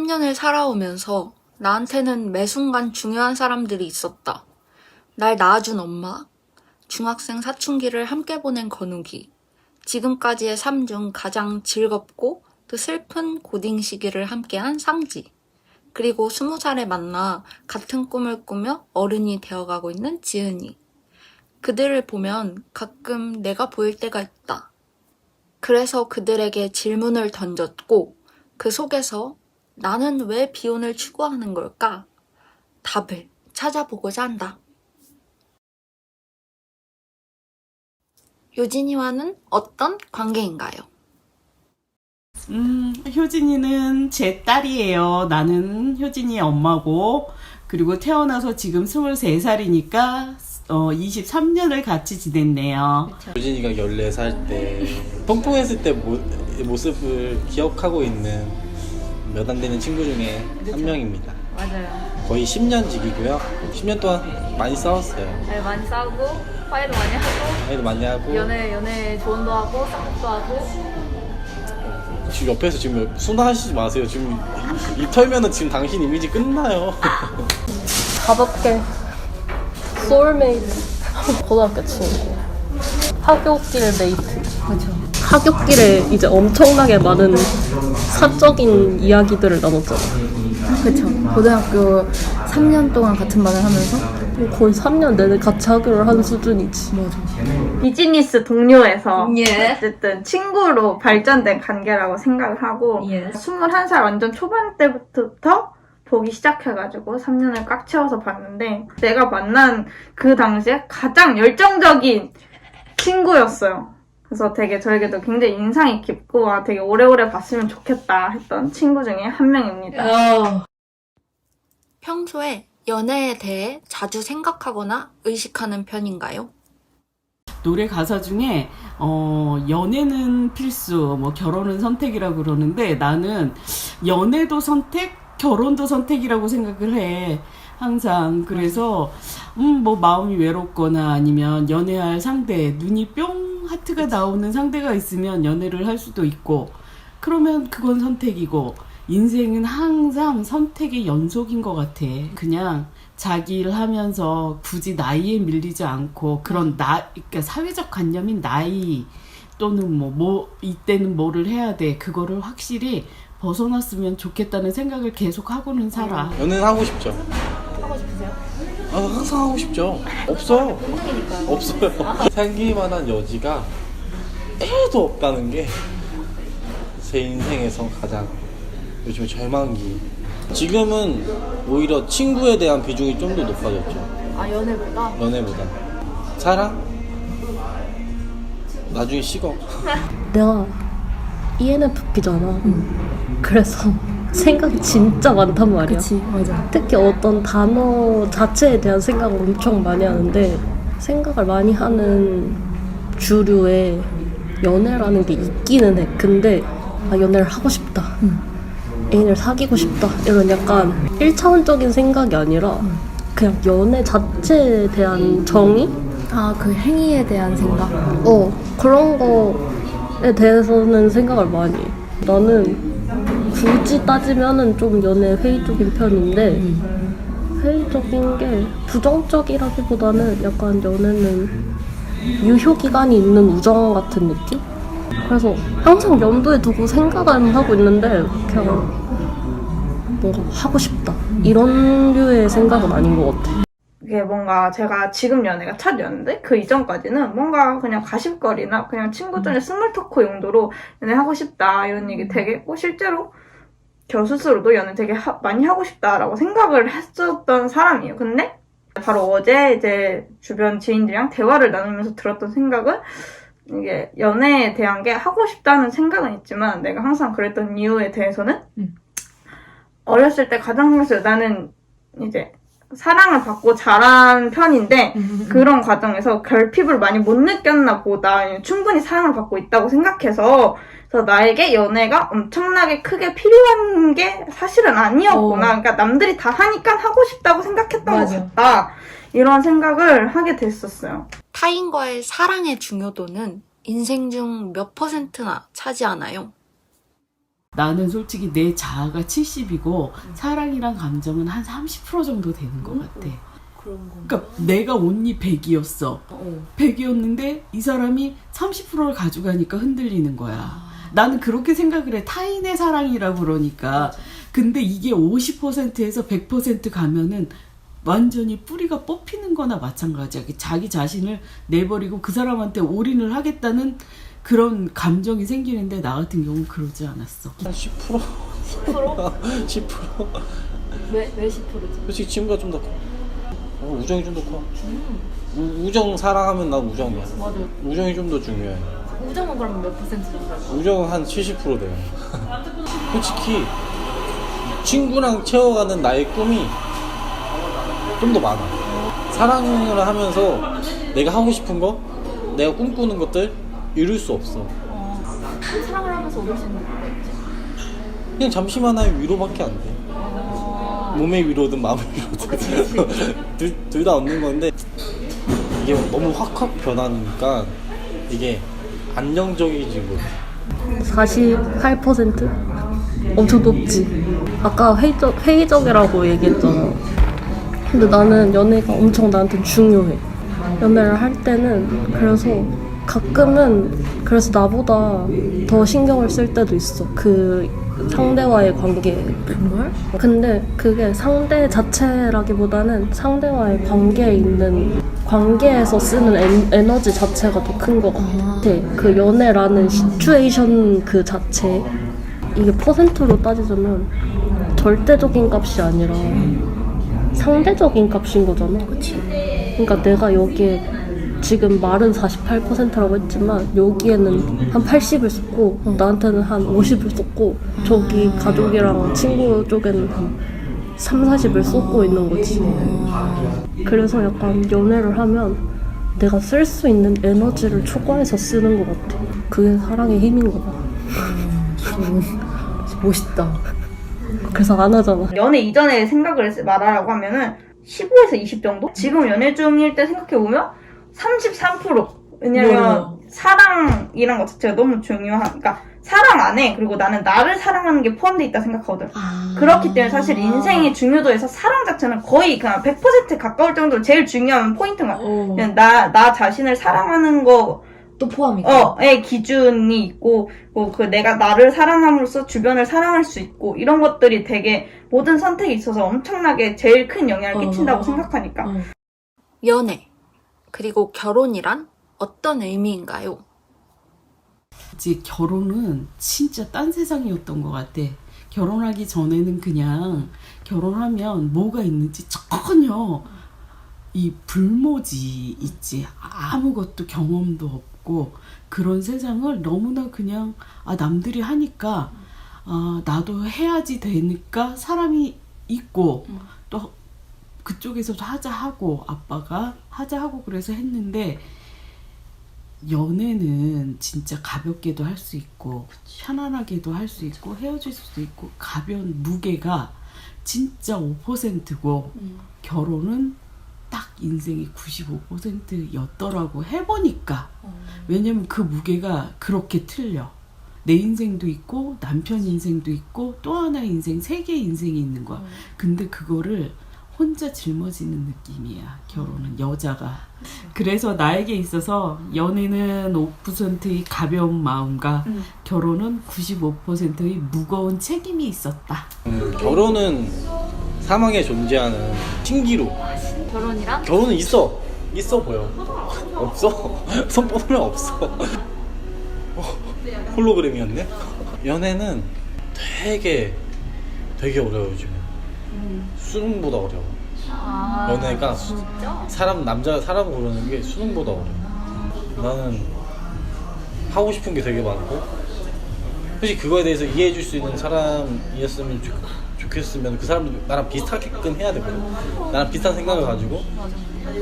3년을 살아오면서 나한테는 매 순간 중요한 사람들이 있었다. 날 낳아준 엄마, 중학생 사춘기를 함께 보낸 건욱이, 지금까지의 삶 중 가장 즐겁고 또 슬픈 고딩 시기를 함께한 상지, 그리고 20살에 만나 같은 꿈을 꾸며 어른이 되어가고 있는 지은이. 그들을 보면 가끔 내가 보일 때가 있다. 그래서 그들에게 질문을 던졌고 그 속에서 나는 왜 비혼을 추구하는 걸까? 답을 찾아보고자 한다. 요진이와는 어떤 관계인가요? 효진이는 제 딸이에요. 나는 효진이의 엄마고, 그리고 태어나서 지금 23살이니까 23년을 같이 지냈네요. 효진이가 14살 때 펑펑했을 때 모습을 기억하고 있는 몇 안 되는 친구 중에 한 명입니다. 맞아요. 거의 10년 지기고요. 10년 동안 많이 싸웠어요. 네, 많이 싸우고 화해도 많이 하고 화해도 많이 하고 연애 조언도 하고 쌍욕도 하고. 지금 옆에서 지금 순화하시지 마세요. 지금 입 털면은 지금 당신 이미지 끝나요. 가볍게 소울메이트 고등학교 친구 학교길 메이트 그렇죠. 학교길에 이제 엄청나게 많은 사적인 이야기들을 나눴잖아. 그렇죠. 고등학교 3년 동안 같은 반을 하면서 거의 3년 내내 같이 학교를 한 수준이지. 비즈니스 동료에서 예. 어쨌든 친구로 발전된 관계라고 생각을 하고 예. 21살 완전 초반 때부터 보기 시작해가지고 3년을 꽉 채워서 봤는데 내가 만난 그 당시에 가장 열정적인 친구였어요. 그래서 되게 저에게도 굉장히 인상이 깊고 되게 오래오래 봤으면 좋겠다 했던 친구 중에 한 명입니다. 평소에 연애에 대해 자주 생각하거나 의식하는 편인가요? 노래 가사 중에 연애는 필수, 뭐 결혼은 선택이라고 그러는데 나는 연애도 선택, 결혼도 선택이라고 생각을 해. 항상. 그래서 뭐 마음이 외롭거나 아니면 연애할 상대, 눈이 뿅 하트가 나오는 상대가 있으면 연애를 할 수도 있고, 그러면 그건 선택이고, 인생은 항상 선택의 연속인 것 같아. 그냥 자기 일 하면서 굳이 나이에 밀리지 않고 그런 그러니까 사회적 관념인 나이 또는 이때는 뭐를 해야 돼. 그거를 확실히 벗어났으면 좋겠다는 생각을 계속 하고는 살아. 연애는 하고 싶죠. 하고 싶으세요? 항상 하고 싶죠. 없어요. 없어요. 살기만한 여지가 1도 없다는 게 제 인생에서 가장 요즘에 절망기. 지금은 오히려 친구에 대한 비중이 좀 더 높아졌죠. 아, 연애보다? 연애보다. 사랑? 나중에 식어. 내가 ENFP잖아. 그래서 생각이 진짜 많단 말이야. 그치, 맞아. 특히 어떤 단어 자체에 대한 생각을 엄청 많이 하는데, 생각을 많이 하는 주류에 연애라는 게 있기는 해. 근데 연애를 하고 싶다, 애인을 사귀고 싶다, 이런 약간 1차원적인 생각이 아니라 그냥 연애 자체에 대한 정의? 아, 그 행위에 대한 생각? 그런 거에 대해서는 생각을 많이 해. 나는 굳이 따지면은 좀 연애 회의적인 편인데, 회의적인 게 부정적이라기보다는 약간 연애는 유효기간이 있는 우정 같은 느낌? 그래서 항상 염두에 두고 생각은 하고 있는데 그냥 뭔가 하고 싶다, 이런 류의 생각은 아닌 것 같아. 이게 뭔가 제가 지금 연애가 첫 연애인데 그 이전까지는 뭔가 그냥 가십거리나 그냥 친구들의 스몰 토크 용도로 연애하고 싶다 이런 얘기 되게 했고, 실제로 저 스스로도 연애 되게 많이 하고 싶다라고 생각을 했었던 사람이에요. 근데 바로 어제 이제 주변 지인들이랑 대화를 나누면서 들었던 생각은, 이게 연애에 대한 게 하고 싶다는 생각은 있지만 내가 항상 그랬던 이유에 대해서는 어렸을 때 가장 생각했어요. 나는 이제 사랑을 받고 자란 편인데 그런 과정에서 결핍을 많이 못 느꼈나 보다, 아니면 충분히 사랑을 받고 있다고 생각해서, 그래서 나에게 연애가 엄청나게 크게 필요한 게 사실은 아니었구나. 그러니까 남들이 다 하니까 하고 싶다고 생각했던 맞아. 것 같다, 이런 생각을 하게 됐었어요. 타인과의 사랑의 중요도는 인생 중 몇 %나 차지하나요? 나는 솔직히 내 자아가 70이고 사랑이랑 감정은 한 30% 정도 되는 것 같아. 그러니까 내가 온리 100이었어. 100이었는데 이 사람이 30%를 가져가니까 흔들리는 거야. 나는 그렇게 생각을 해. 타인의 사랑이라고 그러니까. 근데 이게 50%에서 100% 가면은 완전히 뿌리가 뽑히는 거나 마찬가지야. 자기 자신을 내버리고 그 사람한테 올인을 하겠다는 그런 감정이 생기는데 나 같은 경우는 그러지 않았어. 한 10%? 10%? 왜 10%지? 솔직히 친구가 좀 더 커. 우정이 좀 더 커. 우정 사랑하면 난 우정이야. 맞아. 우정이 좀 더 중요해. 우정은 그러면 몇 퍼센트 정도? 우정은 한 70% 돼요. 솔직히 친구랑 채워가는 나의 꿈이 좀 더 많아. 사랑을 하면서 내가 하고 싶은 거, 내가 꿈꾸는 것들 이룰 수 없어. 사랑을 하면서 얻을 수 있는 거 있지? 그냥 잠시만의 위로밖에 안 돼. 몸의 위로든 마음의 위로든 둘 다 얻는 건데 이게 너무 확확 변하니까 이게 안정적이지 못해. 48%? 엄청 높지. 아까 회의적이라고 얘기했잖아. 근데 나는 연애가 엄청 나한테 중요해. 연애를 할 때는 그래서 가끔은 그래서 나보다 더 신경을 쓸 때도 있어. 그 상대와의 관계. 정말? 근데 그게 상대 자체라기보다는 상대와의 관계에 있는 관계에서 쓰는 에너지 자체가 더 큰 것 같아. 그 연애라는 시츄에이션 그 자체 이게 퍼센트로 따지자면 절대적인 값이 아니라 상대적인 값인 거잖아. 그러니까 내가 여기에 지금 말은 48%라고 했지만 여기에는 한 80을 썼고 나한테는 한 50을 썼고 저기 가족이랑 친구 쪽에는 한 3, 40을 쏟고 있는 거지. 그래서 약간 연애를 하면 내가 쓸 수 있는 에너지를 초과해서 쓰는 것 같아. 그게 사랑의 힘인 거 봐. 멋있다. 그래서 안 하잖아. 연애 이전에 생각을 말하라고 하면은 15에서 20 정도? 지금 연애 중일 때 생각해보면 33%. 왜냐면 사랑이란 것 자체가 너무 중요한, 그러니까 사랑 안에 그리고 나는 나를 사랑하는 게 포함되어 있다 생각하거든. 그렇기 때문에 사실 인생의 중요도에서 사랑 자체는 거의 그냥 100% 가까울 정도로 제일 중요한 포인트인 거야. 그냥 나 자신을 사랑하는 거 또 포함이고. 의 기준이 있고, 뭐, 내가 나를 사랑함으로써 주변을 사랑할 수 있고, 이런 것들이 되게 모든 선택에 있어서 엄청나게 제일 큰 영향을 끼친다고 생각하니까. 연애, 그리고 결혼이란 어떤 의미인가요? 이제 결혼은 진짜 딴 세상이었던 것 같아. 결혼하기 전에는 그냥 결혼하면 뭐가 있는지 전혀 이 불모지 있지. 아무것도 경험도 없고 그런 세상을 너무나 그냥 남들이 하니까 나도 해야지 되니까 사람이 있고 또 그쪽에서도 하자 하고 아빠가 하자 하고 그래서 했는데 연애는 진짜 가볍게도 할 수 있고 편안하게도 할 수 있고 헤어질 수도 있고 가벼운 무게가 진짜 5%고 결혼은 딱 인생이 95%였더라고 해보니까. 왜냐면 그 무게가 그렇게 틀려. 내 인생도 있고 남편 인생도 있고 또 하나의 인생, 세 개의 인생이 있는 거야. 근데 그거를 혼자 짊어지는 느낌이야. 결혼은 여자가. 그래서 나에게 있어서 연애는 5%의 가벼운 마음과 결혼은 95%의 무거운 책임이 있었다. 결혼은 사망에 존재하는 신기루. 결혼은 있어 보여. 없어? 손 뻗으면 없어. 홀로그램이었네. 연애는 되게 어려워요 지금. 수능보다 어려워. 연애가 남자 사람 고르는 게 수능보다 어려워. 나는 하고 싶은 게 되게 많고 솔직히 그거에 대해서 이해해줄 수 있는 사람이었으면 좋겠으면 그 사람도 나랑 비슷하게끔 해야 되거든. 나랑 비슷한 생각을 가지고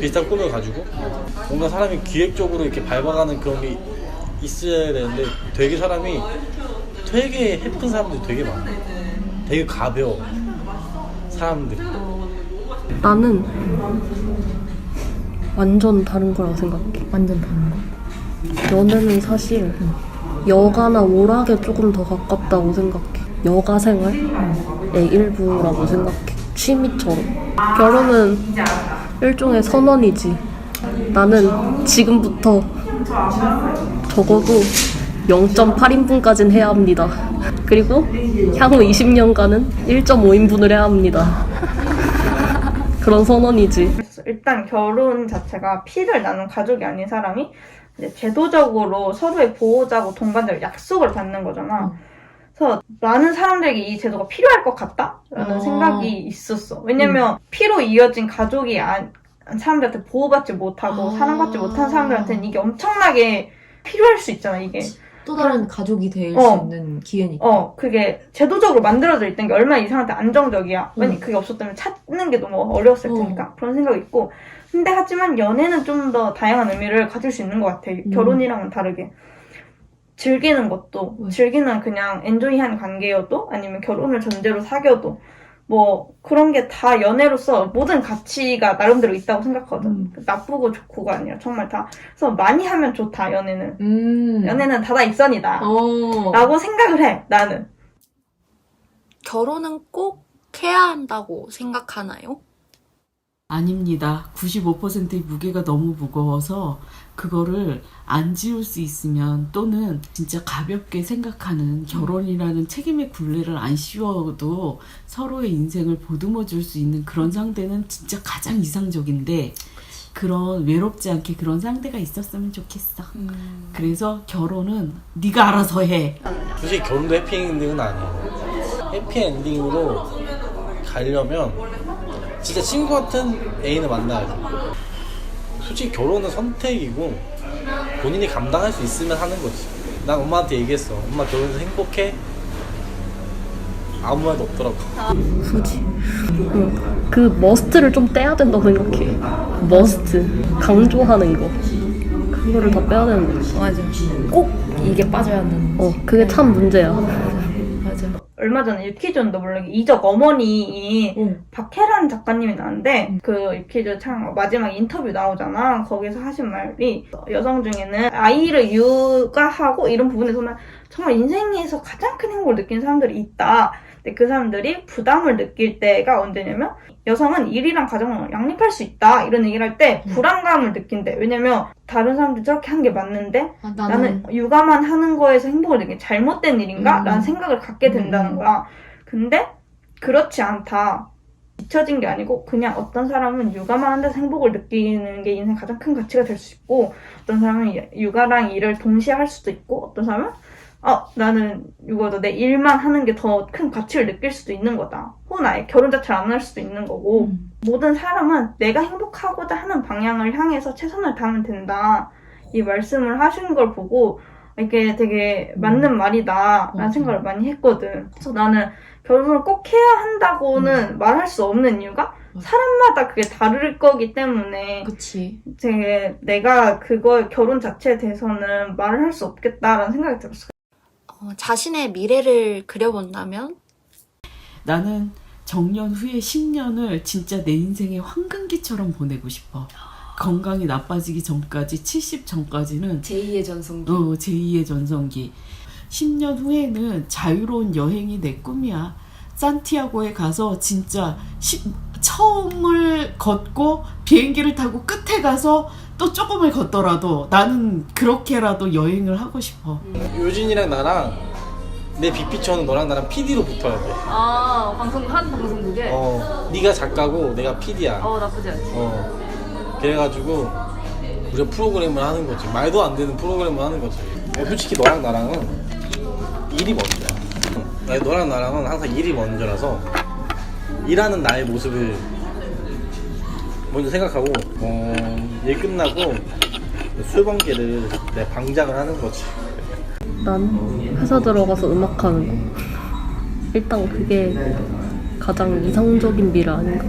비슷한 꿈을 가지고 뭔가 사람이 기획적으로 이렇게 밟아가는 그런 게 있어야 되는데 되게 사람이 되게 예쁜 사람들이 되게 많아. 되게 가벼워 사람들이. 나는 완전 다른 거라고 생각해. 완전 다른 거? 연애는 사실 여가나 오락에 조금 더 가깝다고 생각해. 여가 생활의 일부라고 생각해. 취미처럼. 결혼은 일종의 선언이지. 나는 지금부터 적어도 0.8인분까지는 해야 합니다. 그리고 향후 20년간은 1.5인분을 해야 합니다. 그런 선언이지. 그래서 일단 결혼 자체가 피를 나눈 가족이 아닌 사람이 이제 제도적으로 서로의 보호자고 동반자로 약속을 받는 거잖아. 그래서 많은 사람들에게 이 제도가 필요할 것 같다라는 생각이 있었어. 왜냐면 피로 이어진 가족이 사람들한테 보호받지 못하고 사랑받지 못한 사람들한테는 이게 엄청나게 필요할 수 있잖아, 이게. 또 다른 가족이 될 수 있는 기회니까. 그게 제도적으로 만들어져 있던 게 얼마나 이 사람한테 안정적이야. 왜냐면 그게 없었다면 찾는 게 너무 어려웠을 테니까. 그런 생각이 있고. 근데 하지만 연애는 좀 더 다양한 의미를 가질 수 있는 것 같아. 결혼이랑은 다르게. 즐기는 것도, 즐기는 그냥 엔조이한 관계여도, 아니면 결혼을 전제로 사귀어도, 뭐, 그런 게 다 연애로서 모든 가치가 나름대로 있다고 생각하거든. 나쁘고 좋고가 아니라 정말 다. 그래서 많이 하면 좋다, 연애는. 연애는 다다익선이다. 라고 생각을 해, 나는. 결혼은 꼭 해야 한다고 생각하나요? 아닙니다. 95%의 무게가 너무 무거워서 그거를 안 지울 수 있으면 또는 진짜 가볍게 생각하는 결혼이라는 책임의 굴레를 안 씌워도 서로의 인생을 보듬어 줄 수 있는 그런 상대는 진짜 가장 이상적인데 그런 외롭지 않게 그런 상대가 있었으면 좋겠어. 그래서 결혼은 네가 알아서 해. 솔직히 결혼도 해피엔딩은 아니에요. 해피엔딩으로 가려면 진짜 친구 같은 애인을 만나야 돼. 솔직히 결혼은 선택이고 본인이 감당할 수 있으면 하는 거지. 난 엄마한테 얘기했어. 엄마 결혼해서 행복해? 아무 말도 없더라고. 굳이. 그 머스트를 좀 떼야 된다고 생각해. 머스트. 강조하는 거. 그거를 다 빼야 되는 거지. 맞아. 꼭 이게 빠져야 한다는 거지. 그게 참 문제야. 맞아. 얼마 전에 유키즈도 모르게 이적 어머니인 박혜란 작가님이 나왔는데 그 유키즈 참 마지막 인터뷰 나오잖아. 거기서 하신 말이 여성 중에는 아이를 육아하고 이런 부분에서는 정말 인생에서 가장 큰 행복을 느끼는 사람들이 있다. 근데 그 사람들이 부담을 느낄 때가 언제냐면 여성은 일이랑 가정을 양립할 수 있다. 이런 얘기를 할 때 불안감을 느낀대. 왜냐면 다른 사람들이 저렇게 한 게 맞는데 나는 육아만 하는 거에서 행복을 느끼는 게 잘못된 일인가? 라는 생각을 갖게 된다는 거야. 근데 그렇지 않다. 잊혀진 게 아니고 그냥 어떤 사람은 육아만 한다서 행복을 느끼는 게 인생 가장 큰 가치가 될 수 있고 어떤 사람은 육아랑 일을 동시에 할 수도 있고 어떤 사람은 나는 육아도 내 일만 하는 게 더 큰 가치를 느낄 수도 있는 거다. 혹은 아예 결혼 자체를 안 할 수도 있는 거고 모든 사람은 내가 행복하고자 하는 방향을 향해서 최선을 다하면 된다. 이 말씀을 하신 걸 보고 이게 되게 맞는 말이다 라는 생각을 많이 했거든. 그래서 나는 결혼을 꼭 해야 한다고는 말할 수 없는 이유가 사람마다 그게 다를 거기 때문에 그치. 되게 내가 그거 결혼 자체에 대해서는 말을 할 수 없겠다라는 생각이 들었어. 자신의 미래를 그려본다면? 나는 정년 후에 10년을 진짜 내 인생의 황금기처럼 보내고 싶어. 건강이 나빠지기 전까지 70 전까지는 제2의 전성기. 제2의 전성기. 10년 후에는 자유로운 여행이 내 꿈이야. 산티아고에 가서 진짜 처음을 걷고 비행기를 타고 끝에 가서 또 조금을 걷더라도 나는 그렇게라도 여행을 하고 싶어. 요진이랑 나랑 내 빅피처는 너랑 나랑 PD로 붙어야 돼. 한 방송국에? 네가 작가고 내가 PD야. 나쁘지 않지. 그래가지고 우리가 프로그램을 하는 거지. 말도 안 되는 프로그램을 하는 거지. 솔직히 너랑 나랑은 일이 먼저야. 너랑 나랑은 항상 일이 먼저라서 일하는 나의 모습을 먼저 생각하고 일 끝나고 술 번개를 내 방장을 하는 거지. 난 회사 들어가서 음악하는 거. 일단 그게 가장 이상적인 미래 아닌가.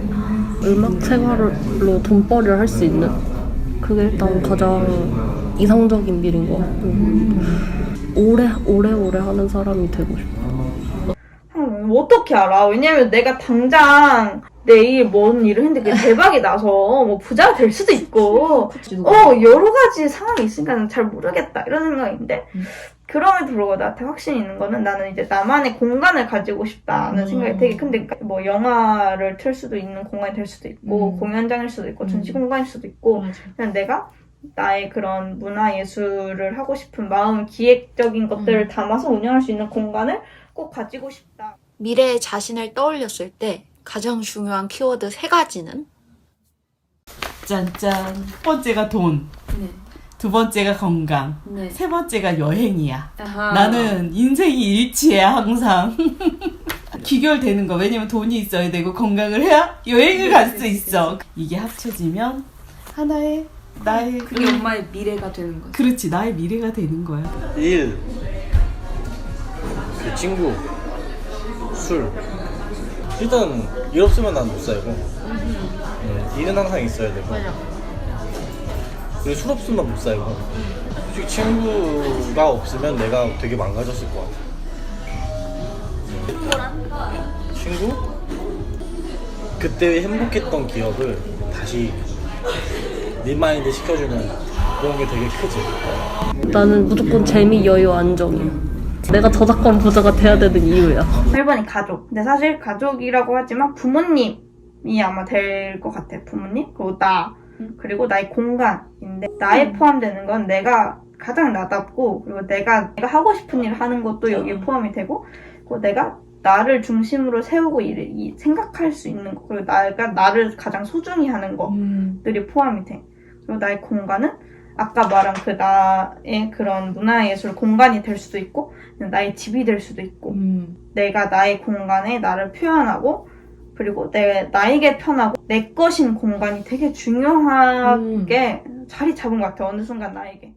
음악 생활로 돈벌이를 할 수 있는 그게 일단 가장 이상적인 미래인 것 같고 오래 하는 사람이 되고 싶어. 뭐 어떻게 알아? 왜냐면 내가 당장 내일 뭔 일을 했는데 그게 대박이 나서 뭐 부자가 될 수도 있고 여러 가지 상황이 있으니까 잘 모르겠다 이런 생각인데 그럼에도 불구하고 나한테 확신이 있는 거는 나는 이제 나만의 공간을 가지고 싶다는 생각이 되게 큰데 뭐 영화를 틀 수도 있는 공간이 될 수도 있고 공연장일 수도 있고 전시 공간일 수도 있고 그냥 내가 나의 그런 문화예술을 하고 싶은 마음 기획적인 것들을 담아서 운영할 수 있는 공간을 꼭 가지고 싶다. 미래의 자신을 떠올렸을 때 가장 중요한 키워드 3가지는 짠짠. 첫 번째가 돈. 네. 두 번째가 건강. 네. 세 번째가 여행이야. 나는 인생이 일치해 항상. 귀결되는 거. 왜냐면 돈이 있어야 되고 건강을 해야 여행을 갈 수 있어. 이게 합쳐지면 하나의 나의 그게 엄마의 미래가 되는 거지. 그렇지, 나의 미래가 되는 거야. 일, 그 친구, 술. 일단 일 없으면 난 못 살고. 일은 항상 있어야 되고. 그리고 술 없으면 못 살고. 솔직히 친구가 없으면 내가 되게 망가졌을 것 같아. 친구? 그때 행복했던 기억을 다시 리마인드 시켜주는 그런 게 되게 크지. 나는 무조건 재미, 여유, 안정이야. 내가 저작권 부자가 돼야 되는 이유야. 1번이 가족. 근데 사실 가족이라고 하지만 부모님이 아마 될 것 같아. 부모님 그리고 나 그리고 나의 공간인데 나에 포함되는 건 내가 가장 나답고 그리고 내가 하고 싶은 일을 하는 것도 여기에 포함이 되고 그리고 내가 나를 중심으로 세우고 생각할 수 있는 거 그리고 내가 나를 가장 소중히 하는 것들이 포함이 돼. 그리고 나의 공간은 아까 말한 그 나의 그런 문화예술 공간이 될 수도 있고 나의 집이 될 수도 있고 내가 나의 공간에 나를 표현하고 그리고 나에게 편하고 내 것인 공간이 되게 중요하게 자리 잡은 것 같아. 어느 순간 나에게.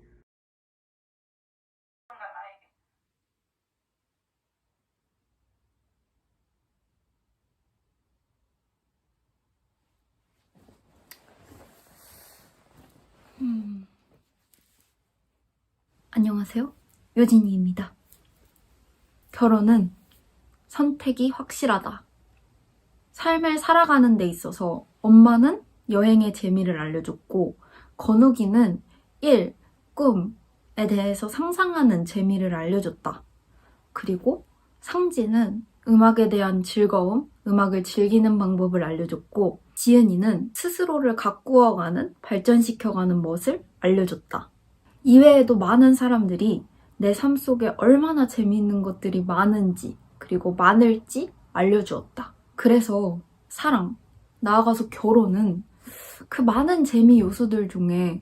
안녕하세요. 요진이입니다. 결혼은 선택이 확실하다. 삶을 살아가는 데 있어서 엄마는 여행의 재미를 알려줬고 건욱이는 일, 꿈에 대해서 상상하는 재미를 알려줬다. 그리고 상진은 음악에 대한 즐거움, 음악을 즐기는 방법을 알려줬고 지은이는 스스로를 가꾸어가는, 발전시켜가는 멋을 알려줬다. 이외에도 많은 사람들이 내 삶 속에 얼마나 재미있는 것들이 많은지 그리고 많을지 알려주었다. 그래서 사랑, 나아가서 결혼은 그 많은 재미 요소들 중에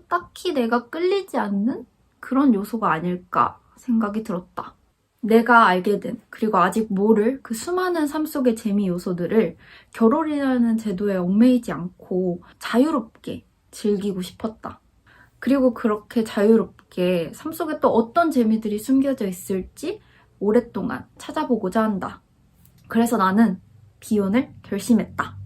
딱히 내가 끌리지 않는 그런 요소가 아닐까 생각이 들었다. 내가 알게 된 그리고 아직 모를 그 수많은 삶 속의 재미 요소들을 결혼이라는 제도에 얽매이지 않고 자유롭게 즐기고 싶었다. 그리고 그렇게 자유롭게 삶 속에 또 어떤 재미들이 숨겨져 있을지 오랫동안 찾아보고자 한다. 그래서 나는 비혼을 결심했다.